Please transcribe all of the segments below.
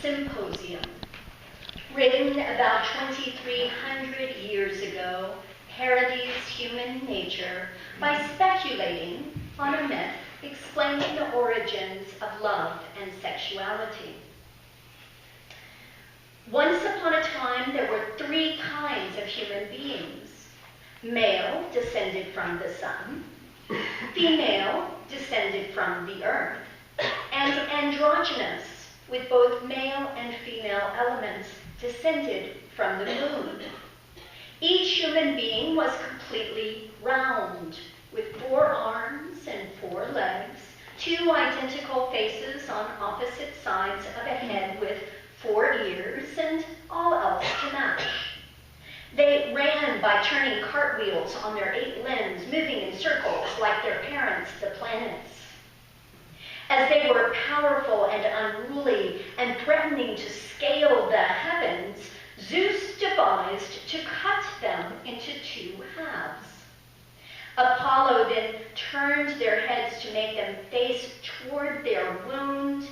Symposium, written about 2,300 years ago, parodies human nature by speculating on a myth explaining the origins of love and sexuality. Once upon a time, there were three kinds of human beings. Male descended from the sun, female descended from the earth, and androgynous, with both male and female elements, descended from the moon. Each human being was completely round, with 4 arms and 4 legs, 2 identical faces on opposite sides of a head with 4 ears, and all else to match. They ran by turning cartwheels on their 8 limbs, moving in circles like their parents, the planets. As they were powerful and unruly and threatening to scale the heavens, Zeus devised to cut them into 2 halves. Apollo then turned their heads to make them face toward their wound,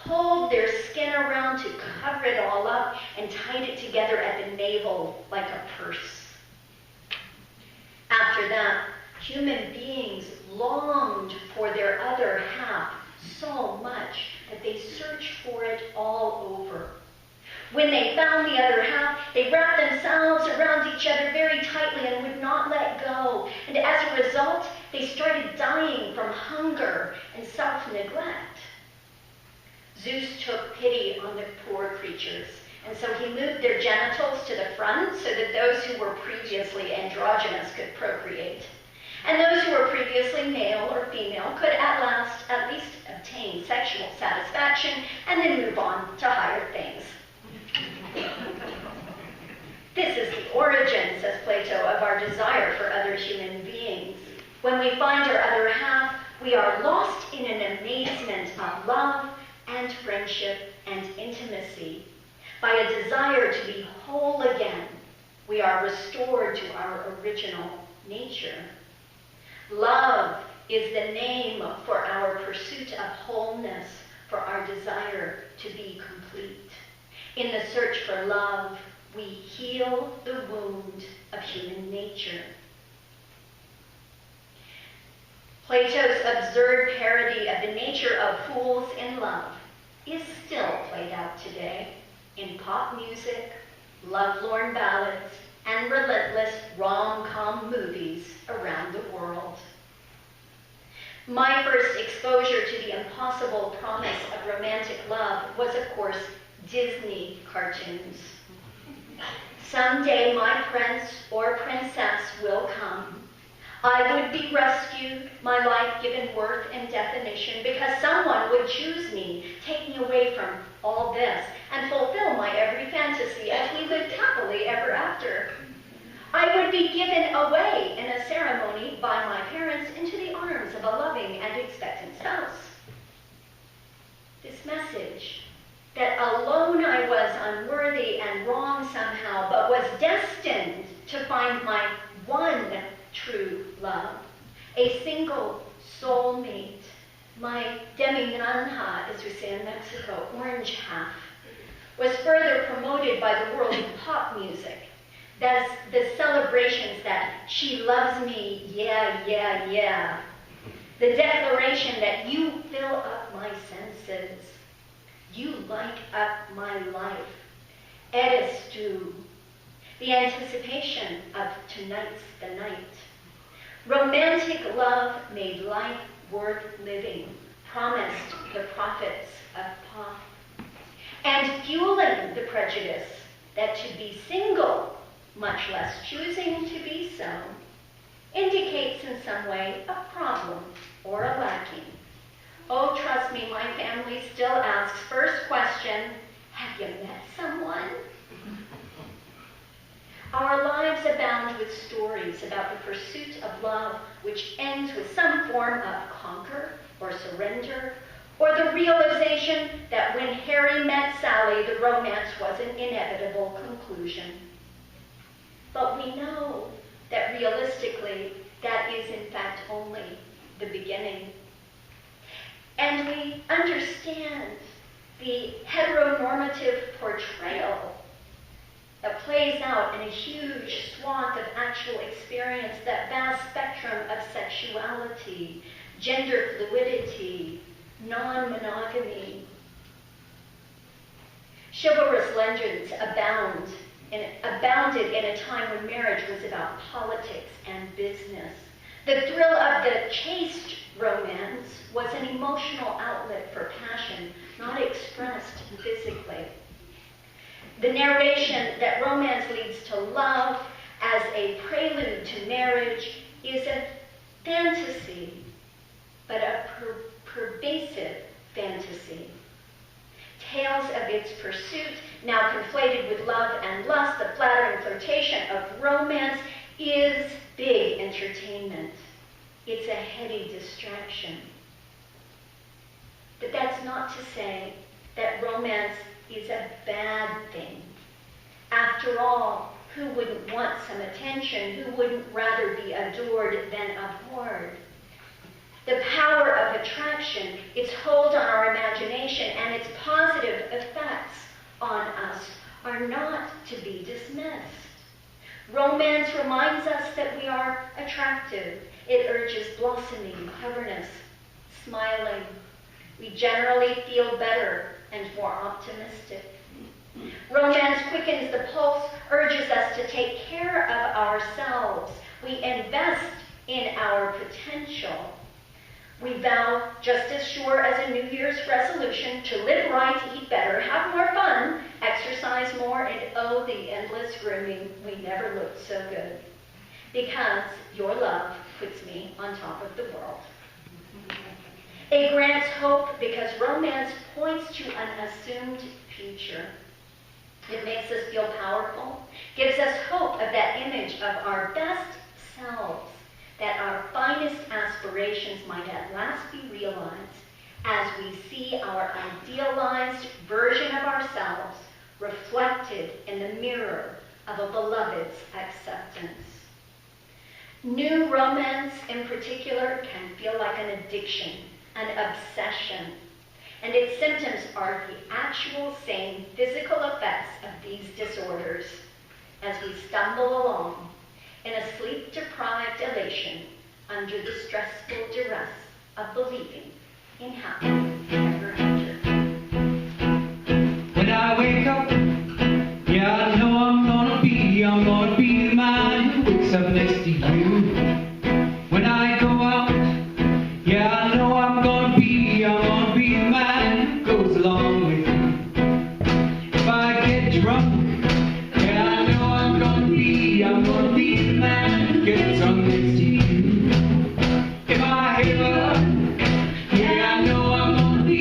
pulled their skin around to cover it all up, and tied it together at the navel like a purse. After that, human beings longed for their other half so much that they searched for it all over. When they found the other half, they wrapped themselves around each other very tightly and would not let go. And as a result, they started dying from hunger and self-neglect. Zeus took pity on the poor creatures, and so he moved their genitals to the front so that those who were previously androgynous could procreate. And those who were previously male or female could at least obtain sexual satisfaction and then move on to higher things. This is the origin, says Plato, of our desire for other human beings. When we find our other half, we are lost in an amazement of love and friendship and intimacy. By a desire to be whole again, we are restored to our original nature. Love is the name for our pursuit of wholeness, for our desire to be complete. In the search for love, we heal the wound of human nature. Plato's absurd parody of the nature of fools in love is still played out today in pop music, lovelorn ballads, and relentless rom-com movies around the world. My first exposure to the impossible promise of romantic love was, of course, Disney cartoons. Someday my prince or princess will come. I would be rescued, my life given worth and definition, because someone would choose me, take me away from all this, and fulfill my every fantasy as we lived happily ever after. I would be given away in a ceremony by my parents into the arms of a loving and expectant spouse. This message, that alone I was unworthy and wrong somehow, but was destined to find my one true love, a single soulmate, my demi-naranja, as we say in Mexico, orange half, was further promoted by the world of pop music. That's the celebrations that she loves me, yeah, yeah, yeah. The declaration that you fill up my senses. You light up my life. Eres tú. The anticipation of tonight's the night. Romantic love made life worth living, promised the prophets of pop. And fueling the prejudice that to be single, much less choosing to be so, indicates in some way a problem or a lacking. Oh, trust me, my family still asks, first question, have you met someone? Our lives abound with stories about the pursuit of love which ends with some form of conquer or surrender, or the realization that when Harry met Sally, the romance was an inevitable conclusion. But we know that realistically, that is in fact only the beginning. And we understand the heteronormative portrayal that plays out in a huge swath of actual experience, that vast spectrum of sexuality, gender fluidity, non-monogamy. Chivalrous legends abounded in a time when marriage was about politics and business. The thrill of the chaste romance was an emotional outlet for passion, not expressed physically. The narration that romance leads to love as a prelude to marriage is a fantasy, but a pervasive fantasy. Tales of its pursuit, now conflated with love and lust, the flattering flirtation of romance, is big entertainment. It's a heady distraction. But that's not to say that romance is a bad thing. After all, who wouldn't want some attention? Who wouldn't rather be adored than abhorred? The power of attraction, its hold on our imagination, and its positive effects on us are not to be dismissed. Romance reminds us that we are attractive. It urges blossoming, cleverness, smiling. We generally feel better and more optimistic. Romance quickens the pulse, urges us to take care of ourselves. We invest in our potential. We vow, just as sure as a New Year's resolution, to live right, eat better, have more fun, exercise more, and oh, the endless grooming. We never looked so good. Because your love puts me on top of the world. It grants hope because romance points to an assumed future. It makes us feel powerful, gives us hope of that image of our best selves, that our finest aspirations might at last be realized as we see our idealized version of ourselves reflected in the mirror of a beloved's acceptance. New romance, in particular, can feel like an addiction, an obsession, and its symptoms are the actual same physical effects of these disorders as we stumble along in a sleep-deprived elation under the stressful duress of believing in happily ever after. When I wake up, yeah, I know I'm gonna be the man who wakes up next to you. When I go out, yeah, I know I'm gonna be the man who goes along with you. If I get drunk, yeah, I know I'm gonna be the man who gets drunk next to you. If I ever, yeah, I know I'm gonna be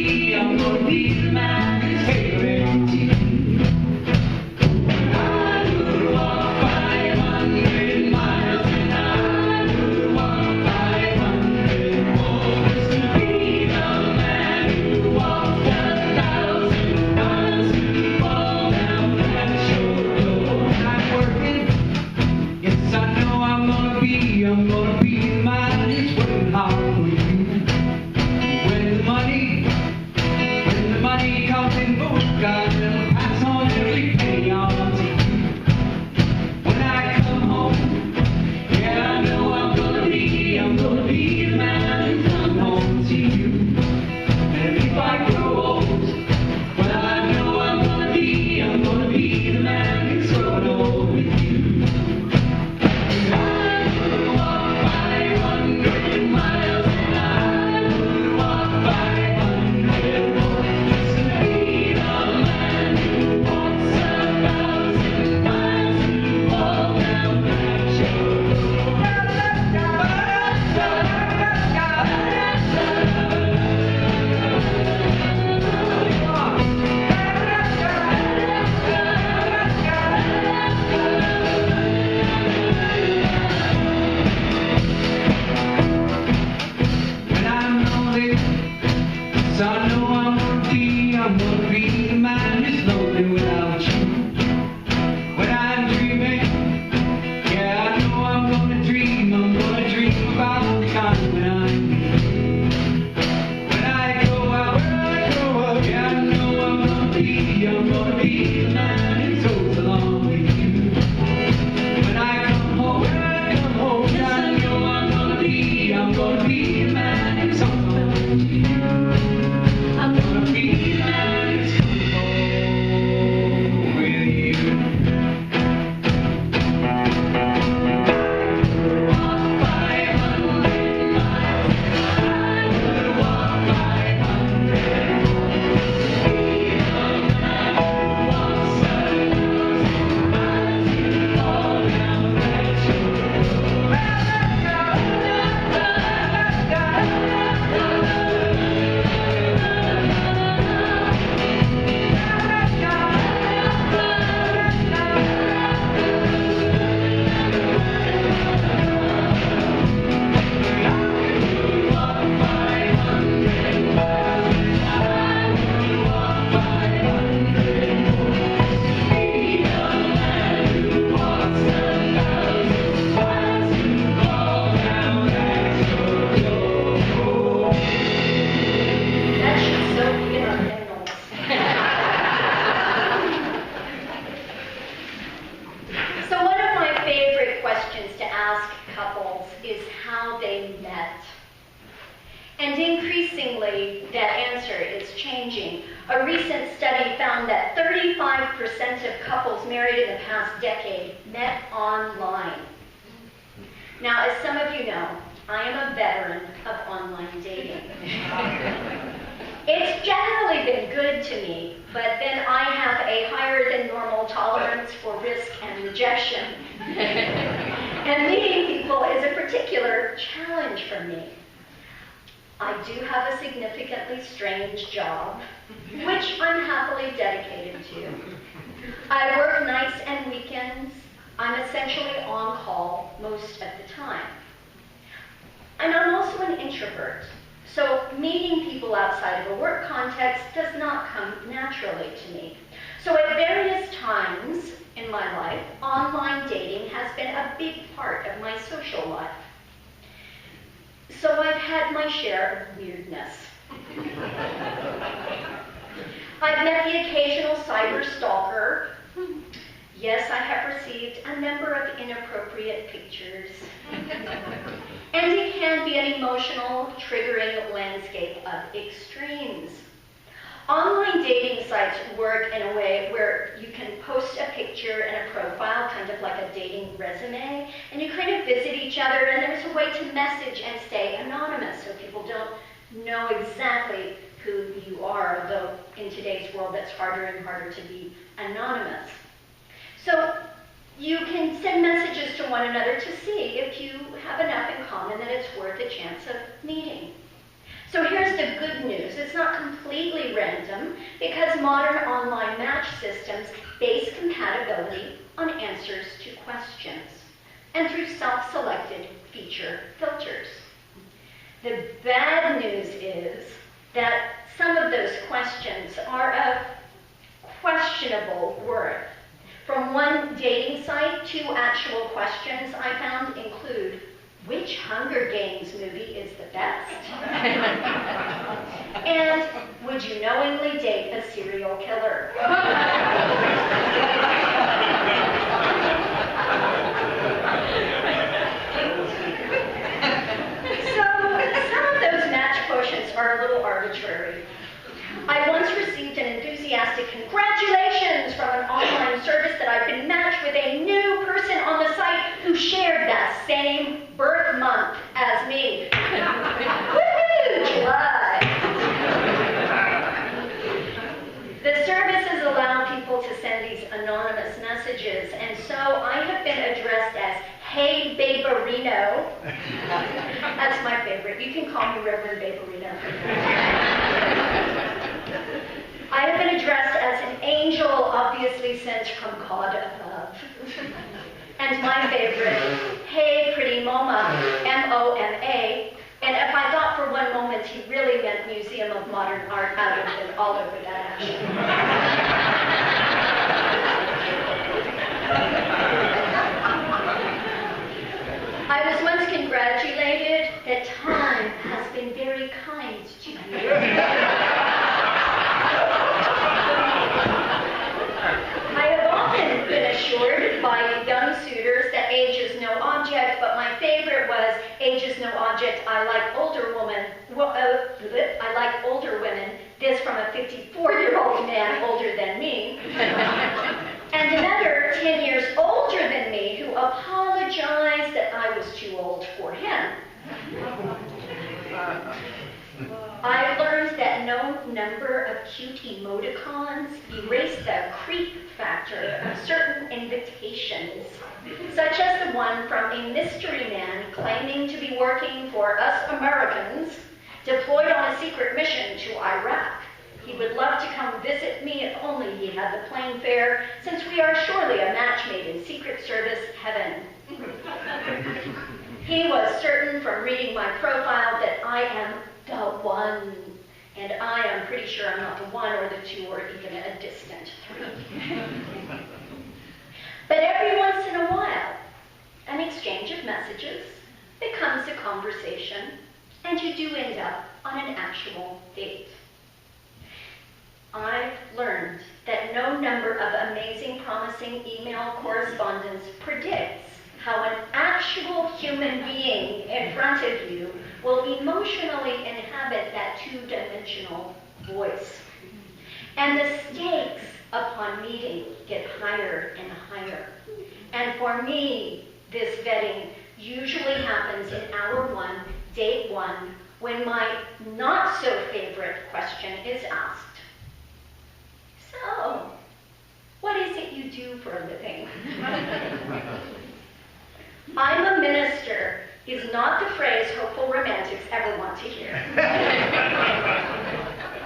And increasingly, that answer is changing. A recent study found that 35% of couples married in the past decade met online. Now, as some of you know, I am a veteran of online dating. It's generally been good to me, but then I have a higher than normal tolerance for risk and rejection. And meeting people is a particular challenge for me. I do have a significantly strange job, which I'm happily dedicated to. I work nights and weekends. I'm essentially on call most of the time. And I'm also an introvert, so meeting people outside of a work context does not come naturally to me. So at various times in my life, online dating has been a big part of my social life. So I've had my share of weirdness. I've met the occasional cyber stalker. Yes, I have received a number of inappropriate pictures. And it can be an emotional, triggering landscape of extremes. Online dating sites work in a way where you can post a picture and a profile, kind of like a dating resume, and you kind of visit each other, and there's a way to message and stay anonymous so people don't know exactly who you are, though in today's world that's harder and harder to be anonymous. So you can send messages to one another to see if you have enough in common that it's worth a chance of meeting. So here's the good news. It's not completely random because modern online match systems base compatibility on answers to questions and through self-selected feature filters. The bad news is that some of those questions are of questionable worth. From one dating site, 2 actual questions I found include, which Hunger Games movie is the best? And would you knowingly date a serial killer? So some of those match quotients are a little arbitrary. I once received an enthusiastic congratulations from an online service that I've been matched with a new person on the site who shared that same birth month as me. Woohoo! July! The services allow people to send these anonymous messages, and so I have been addressed as, hey, Baberino. That's my favorite. You can call me Reverend Baberino. I have been addressed as an angel, obviously sent from God above. And my favorite, hey, pretty Moma, M-O-M-A. And if I thought for one moment he really meant Museum of Modern Art, I would have been all over that action. I was once congratulated that time has been very kind to you. I have often been assured by young suitors that age is no object, but my favorite was, age is no object, I like older women. I like older women. This from a 54-year-old man older than me. And another 10 years older than me who apologized that I was too old for him. I learned that no number of cute emoticons erase the creep factor of certain invitations, such as the one from a mystery man claiming to be working for us Americans, deployed on a secret mission to Iraq. He would love to come visit me if only he had the plane fare, since we are surely a match made in Secret Service heaven. He was certain from reading my profile that I am the one, and I am pretty sure I'm not the one or the 2 or even a distant 3. But every once in a while, an exchange of messages becomes a conversation, and you do end up on an actual date. I've learned that no number of amazing, promising email correspondence predicts how an actual human being in front of you will emotionally inhabit that two-dimensional voice. And the stakes upon meeting get higher and higher. And for me, this vetting usually happens in hour one, date one, when my not-so-favorite question is asked. So, what is it you do for a living? I'm a minister is not the phrase hopeful romantics ever want to hear.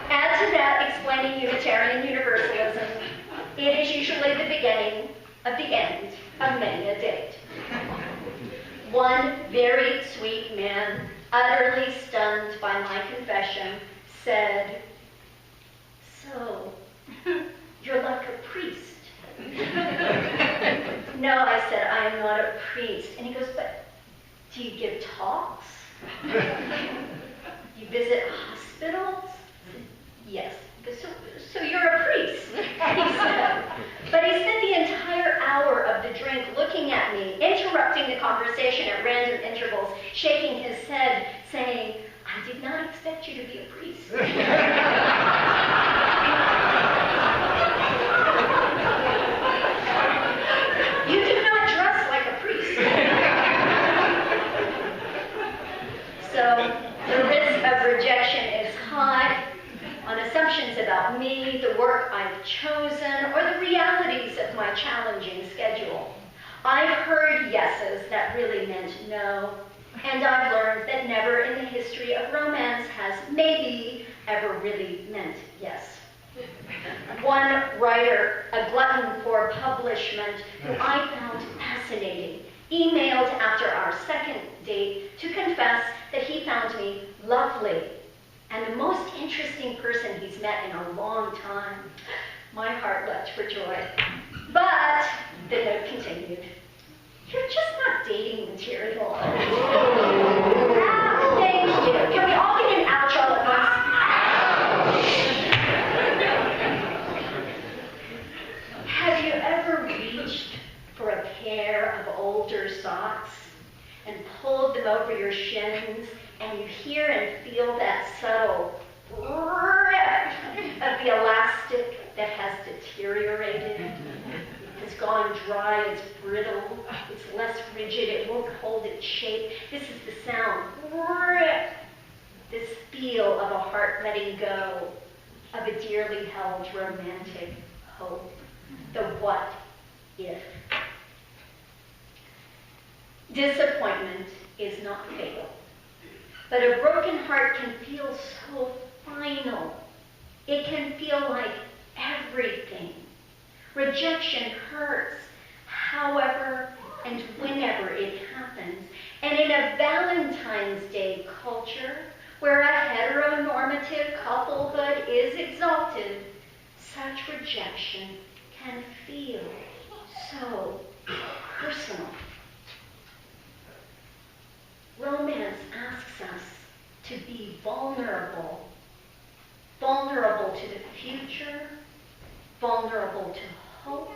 Add to that explaining Unitarian Universalism, it is usually the beginning of the end of many a date. One very sweet man, utterly stunned by my confession, said, "So, you're like a priest." "No," I said, "I am not a priest." And he goes, "But do you give talks? You visit hospitals?" "Yes." He goes, so you're a priest," he said. But he spent the entire hour of the drink looking at me, interrupting the conversation at random intervals, shaking his head, saying, "I did not expect you to be a priest." "You do not dress like a priest." So the risk of rejection is high on assumptions about me, the work I've chosen, or the realities of my challenging schedule. I've heard yeses that really meant no, and I've learned that never in the history of romance has maybe ever really meant yes. One writer, a glutton for publishment, who I found fascinating, emailed after our second date to confess that he found me lovely and the most interesting person he's met in a long time. My heart leapt for joy. But the note continued, "You're just not dating material." Thank you. Can we all get an outro at once? Have you ever reached for a pair of older socks and pulled them over your shins, and you hear and feel that subtle rip of the elastic that has deteriorated? It's gone dry, it's brittle, it's less rigid, it won't hold its shape. This is the sound, rip, this feel of a heart letting go, of a dearly held romantic hope. The what if. Disappointment is not fatal, but a broken heart can feel so final. It can feel like everything. Rejection hurts, however and whenever it happens. And in a Valentine's Day culture, where a heteronormative couplehood is exalted, such rejection can feel so personal. Romance asks us to be vulnerable. Vulnerable to the future, vulnerable to hope,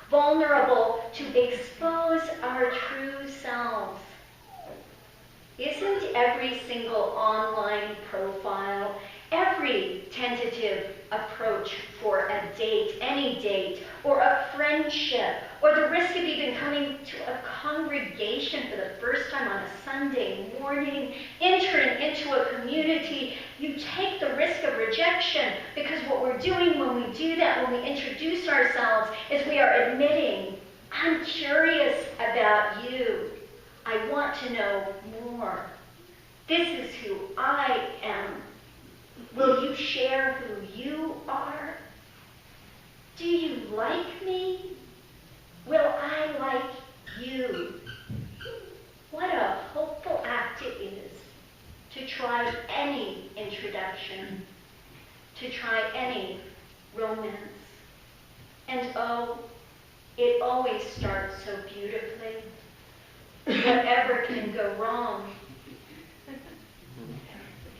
vulnerable to expose our true selves. Isn't every single online profile, every tentative approach for a date, any date, or a friendship, or the risk of even coming to a congregation for the first time on a Sunday morning, entering into a community, you take the risk of rejection, because what we're doing when we do that, when we introduce ourselves, is we are admitting, I'm curious about you. I want to know more. This is who I am. Will you share who you are? Do you like me? Will I like you? What a hopeful act it is to try any introduction, to try any romance. And oh, it always starts so beautifully. Whatever can go wrong?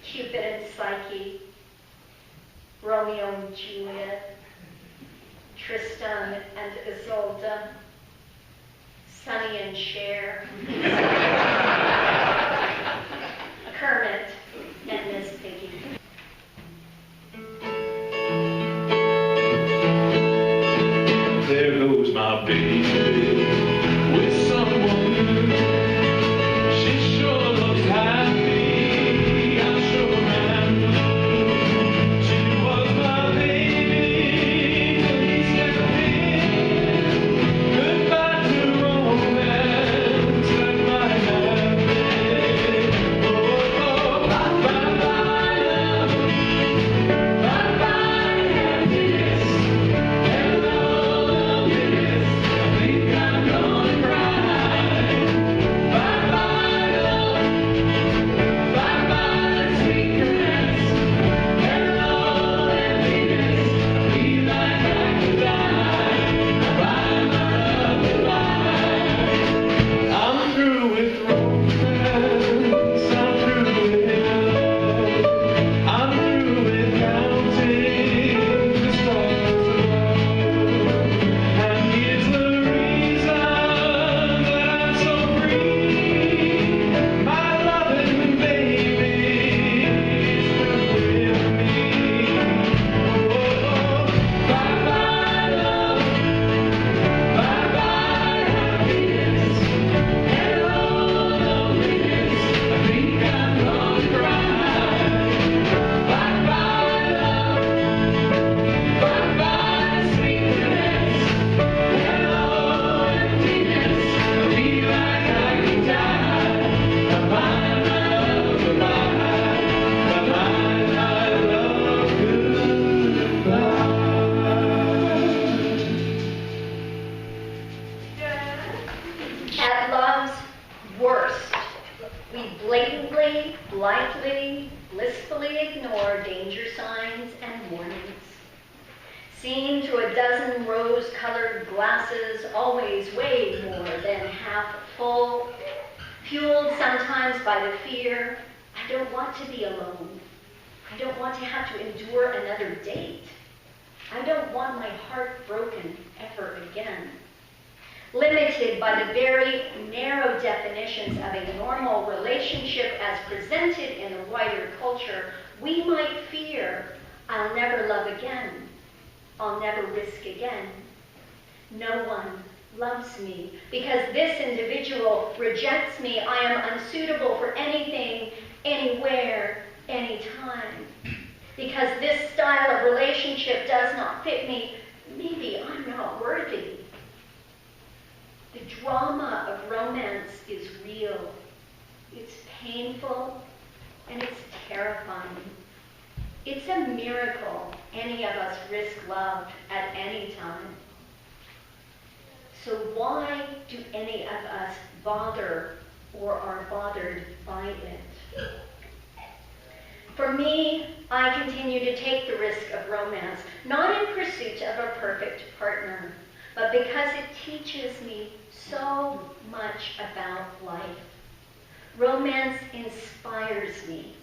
Cupid and Psyche, Romeo and Juliet, Tristan and Isolde, Sonny and Cher, Kermit, and Miss Piggy. There goes my baby with someone new. She sure looks happy, I'm sure am. She was my baby till he stepped in. Goodbye to romance that might have been. Oh, bye-bye love, bye-bye happiness. Hello loneliness, I think I'm gonna cry. Bye-bye love, bye-bye sweet caress. Hello emptiness, I feel like I could die. Bye my love, goodbye. I'm through with romance, I'm through with love. I'm through with counting the stars above. And here's the reason that I'm so free. My loving baby is through with me. Oh, bye-bye love, bye-bye happiness. Hello loneliness, I think I'm gonna cry. Bye-bye love, bye-bye sweet caress. Hello emptiness, I feel like I could die. Bye-bye love, goodbye. Bye-bye love, goodbye. At love's worst, we blatantly, blithely, blissfully ignore danger signs and warnings. Seen through a dozen rose-colored glasses, always way more than half full, fueled sometimes by the fear, I don't want to be alone. I don't want to have to endure another date. I don't want my heart broken ever again. Limited by the very narrow definitions of a normal relationship as presented in a wider culture, we might fear, I'll never love again. I'll never risk again. No one loves me because this individual rejects me. I am unsuitable for anything, anywhere, anytime. Because this style of relationship does not fit me, maybe I'm not worthy. The drama of romance is real. It's painful and it's terrifying. It's a miracle any of us risk love at any time. So why do any of us bother or are bothered by it? For me, I continue to take the risk of romance, not in pursuit of a perfect partner, but because it teaches me so much about life. Romance inspires me.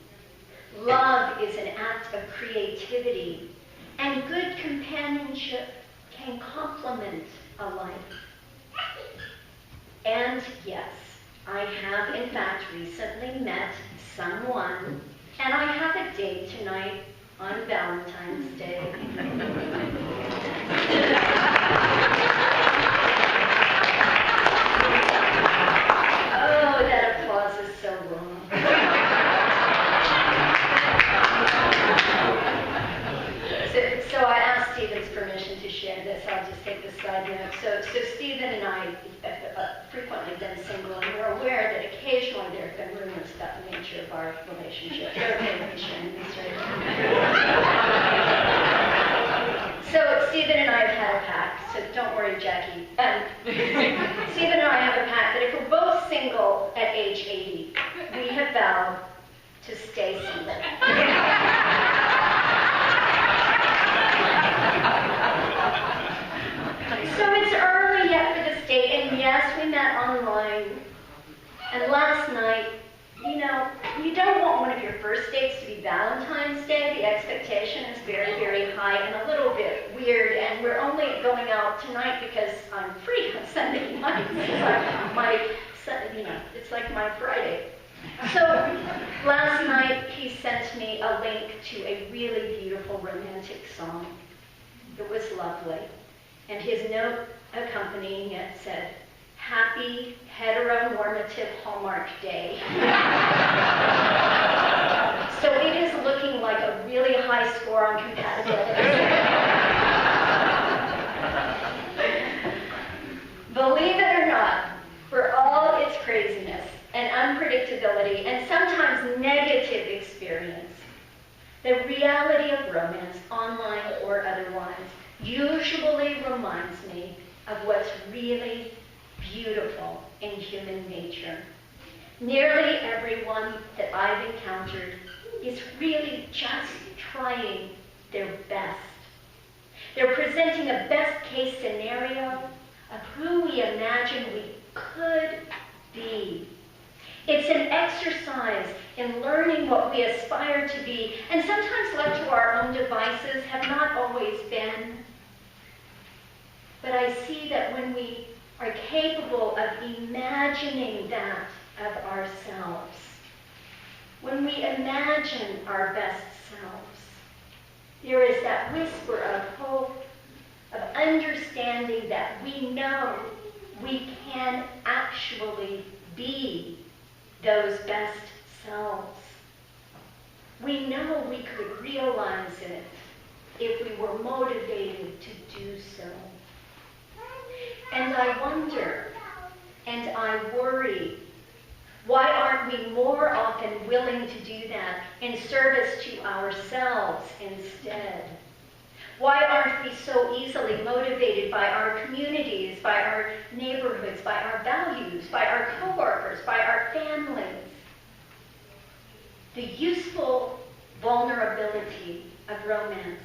Love is an act of creativity, and good companionship can complement a life. And yes, I have in fact recently met someone, and I have a date tonight on Valentine's Day. Oh, that applause is so wrong. So I asked Stephen's permission to share this. I'll just take the side note. So Stephen and I have frequently been single, and we're aware that occasionally there have been rumors about the nature of our relationship. You're okay with me sharing this, right? So Stephen and I have had a pact, so don't worry, Jackie. Stephen and I have a pact that if we're both single at age 80, we have vowed to stay single. So it's early yet for this date, and yes, we met online. And last night, you don't want one of your first dates to be Valentine's Day. The expectation is very, very high and a little bit weird, and we're only going out tonight because I'm free on Sunday nights. It's like my Friday. So last night he sent me a link to a really beautiful romantic song. It was lovely. And his note accompanying it said, "Happy Heteronormative Hallmark Day." So it is looking like a really high score on compatibility. Believe it or not, for all its craziness and unpredictability and sometimes negative experience, the reality of romance, online or otherwise, usually reminds me of what's really beautiful in human nature. Nearly everyone that I've encountered is really just trying their best. They're presenting a best-case scenario of who we imagine we could be. It's an exercise in learning what we aspire to be, and sometimes left to our own devices have not always been. But I see that when we are capable of imagining that of ourselves, when we imagine our best selves, there is that whisper of hope, of understanding that we know we can actually be those best selves. We know we could realize it if we were motivated to do so. And I wonder, and I worry, why aren't we more often willing to do that in service to ourselves instead? Why aren't we so easily motivated by our communities, by our neighborhoods, by our values, by our coworkers, by our families? The useful vulnerability of romance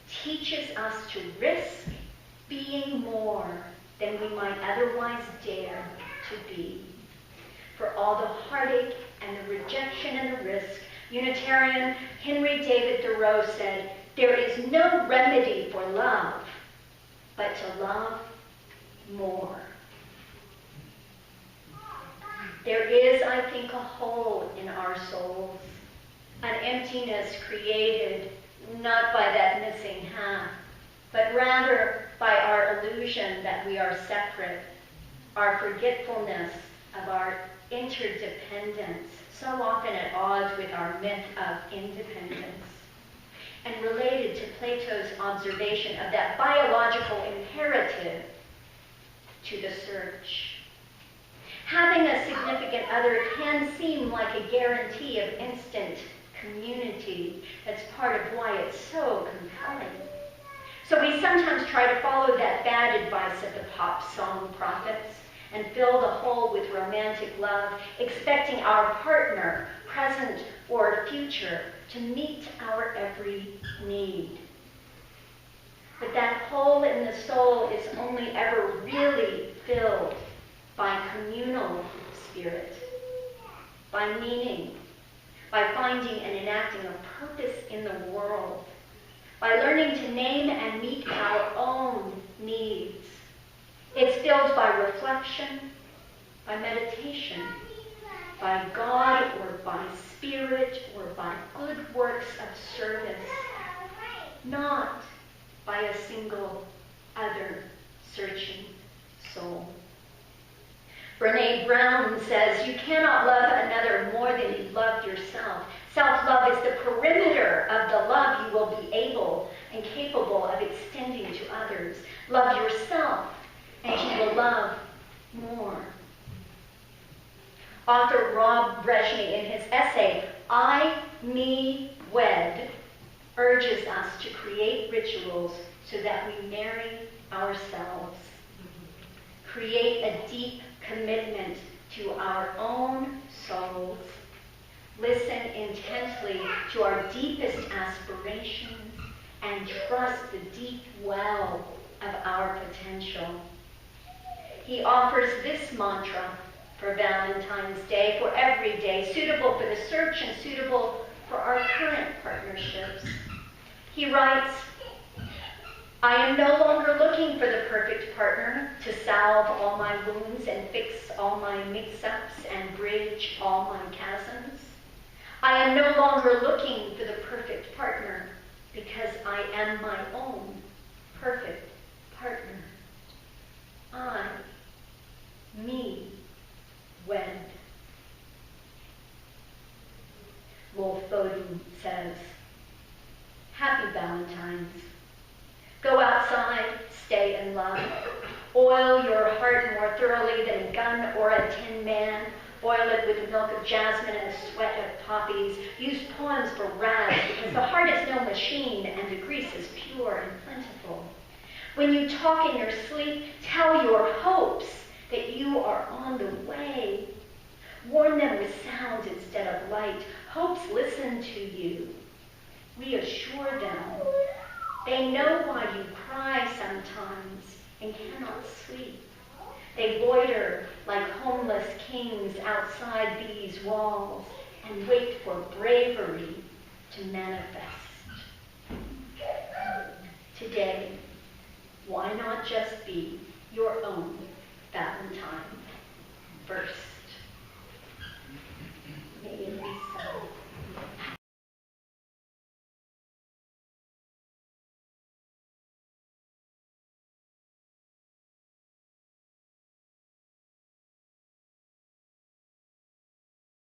teaches us to risk being more than we might otherwise dare to be. For all the heartache and the rejection and the risk, Unitarian Henry David Thoreau said, "There is no remedy for love, but to love more." There is, I think, a hole in our souls, an emptiness created not by that missing half, but rather by our illusion that we are separate, our forgetfulness of our interdependence, so often at odds with our myth of independence, and related to Plato's observation of that biological imperative to the search. Having a significant other can seem like a guarantee of instant community. That's part of why it's so compelling. So we sometimes try to follow that bad advice of the pop song prophets and fill the hole with romantic love, expecting our partner, present or future, to meet our every need. But that hole in the soul is only ever really filled by communal spirit, by meaning, by finding and enacting a purpose in the world, by learning to name and meet our own needs. It's filled by reflection, by meditation, by God or by spirit or by good works of service, not by a single other searching soul. Brene Brown says, "You cannot love another more than you love yourself. Self-love is the perimeter of the love you will be able and capable of extending to others. Love yourself, and you will love more." Author Rob Brezhny, in his essay, I, Me, Wed, urges us to create rituals so that we marry ourselves. Create a deep commitment to our own souls. Listen intently to our deepest aspirations and trust the deep well of our potential. He offers this mantra for Valentine's Day, for every day, suitable for the search and suitable for our current partnerships. He writes, I am no longer looking for the perfect partner to salve all my wounds and fix all my mix-ups and bridge all my chasms. I am no longer looking for the perfect partner because I am my own perfect partner. I, me, wed. Wolf Bowden says, Happy Valentines. Go outside, stay in love. Oil your heart more thoroughly than a gun or a tin man. Boil it with the milk of jasmine and the sweat of poppies. Use poems for rags because the heart is no machine and the grease is pure and plentiful. When you talk in your sleep, tell your hopes that you are on the way. Warn them with sounds instead of light. Hopes listen to you. Reassure them. They know why you cry sometimes and cannot sleep. They loiter like homeless kings outside these walls and wait for bravery to manifest. Today, why not just be your own Valentine? Verse.